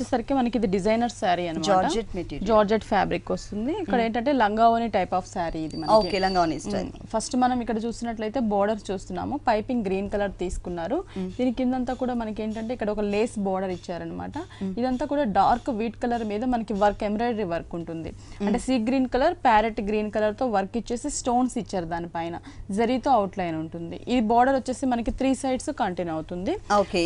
వచ్చేసరికి మనకి ఇది డిజైనర్ శారీ అన్నమాట. జార్జెట్ మెటీరియల్, జార్జెట్ ఫ్యాబ్రిక్ వస్తుంది. ఇక్కడ ఏంటంటే లంగావోని టైప్ ఆఫ్ శారీ ఇది మనకి. Okay, లంగావోని style. ఫస్ట్ మనం ఇక్కడ చూసినట్లయితే బోర్డర్ చూస్తున్నాము, పైపింగ్ గ్రీన్ కలర్ తీసుకున్నారు. దీని కిందంతా కూడా మనకి ఏంటంటే ఇక్కడ ఒక లేస్ బోర్డర్ ఇచ్చారనమాట. ఇదంతా కూడా డార్క్ వీట్ కలర్ మీద మనకి వర్క్, ఎంబ్రాయిడరీ వర్క్ ఉంటుంది. అంటే sea green colour, parrot green colour తో వర్క్ ఇచ్చేసి స్టోన్స్ ఇచ్చారు దానిపైన, జరీతో అవుట్ లైన్ ఉంటుంది. ఈ బోర్డర్ వచ్చేసి మనకి 3 సైడ్స్ కంటిన్యూ అవుతుంది.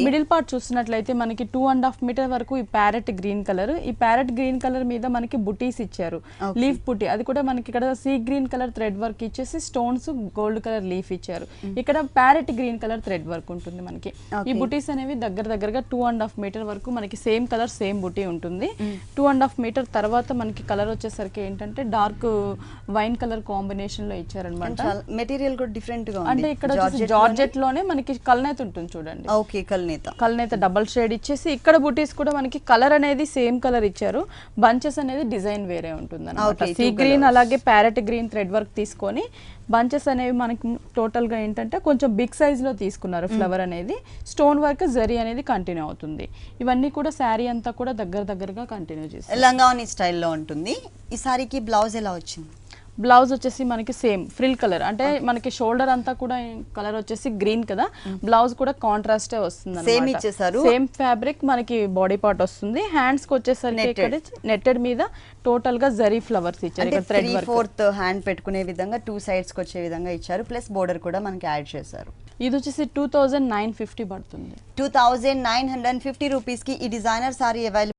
మిడిల్ పార్ట్ చూసినట్లయితే మనకి 2.5 మీటర్ వరకు ఈ ప్యారెట్ గ్రీన్ కలర్, ఈ ప్యారెట్ గ్రీన్ కలర్ మీద మనకి బుటీస్ ఇచ్చారు, లీఫ్ బుటీ. అది కూడా మనకి ఇక్కడ sea green colour thread work ఇచ్చేసి స్టోన్స్ గోల్డ్ కలర్ లీఫ్ ఇచ్చారు. ఇక్కడ parrot green colour thread work ఉంటుంది మనకి. ఈ బుటీస్ అనేవి దగ్గరగా 2.5 మీటర్ వరకు మనకి సేమ్ కలర్ సేమ్ బుటీ ఉంటుంది. 2.5 మీటర్ తర్వాత మనకి కలర్ వచ్చేసరికి ఏంటంటే డార్క్ వైన్ కలర్ కాంబినేషన్ లో ఇచ్చారనమాట. మెటీరియల్ కూడా డిఫరెంట్ గా ఉంది. అంటే ఇక్కడ జార్జెట్ లోనే మనకి కల్నేత ఉంటుంది చూడండి. ఓకే, కల్నేత డబల్ షేడ్ ఇచ్చేసి ఇక్కడ బుటీస్ కూడా మనకి కలర్ అనేది సేమ్ కలర్ ఇచ్చారు. బంచెస్ అనేది డిజైన్ వేరే ఉంటుంది అన్నమాట. సీ గ్రీన్ అలాగే ప్యారెట్ గ్రీన్ థ్రెడ్ వర్క్ తీసుకొని బంచెస్ అనేవి మనకి టోటల్ గా ఏంటంటే కొంచెం బిగ్ సైజ్ లో తీసుకున్నారు. ఫ్లవర్ అనేది, స్టోన్ వర్క్, జరీ అనేది కంటిన్యూ అవుతుంది. ఇవన్నీ కూడా శారీ అంతా కూడా దగ్గరగా కంటిన్యూ చేస్తారు. లంగావోని స్టైల్లో ఉంటుంది. ఈ సారీకి బ్లౌజ్ ఎలా వచ్చింది? బ్లౌజ్ వచ్చేసి మనకి సేమ్ ఫ్రిల్ కలర్, అంటే మనకి షోల్డర్ అంతా కూడా కలర్ వచ్చేసి గ్రీన్ కదా, బ్లౌజ్ కూడా కాంట్రాస్ట్ వస్తుంది. సేమ్ ఇచ్చేసారు, సేమ్ ఫ్యాబ్రిక్ మనకి బాడీ పార్ట్ వస్తుంది. హ్యాండ్స్ కి వచ్చేసరికి నెట్టెడ్ మీద టోటల్ గా జరీ ఫ్లవర్స్ ఇచ్చారు. ఇక్కడ థ్రెడ్ వర్క్, 3/4 హ్యాండ్ పెట్టుకునే విధంగా 2 సైడ్స్ కి వచ్చే విధంగా ఇచ్చారు. ప్లస్ బోర్డర్ కూడా మనకి యాడ్ చేశారు. ఇది వచ్చేసి 2950 పడుతుంది. 2950 రూపీస్ కి ఈ డిజైనర్ సారీ అవైలబుల్.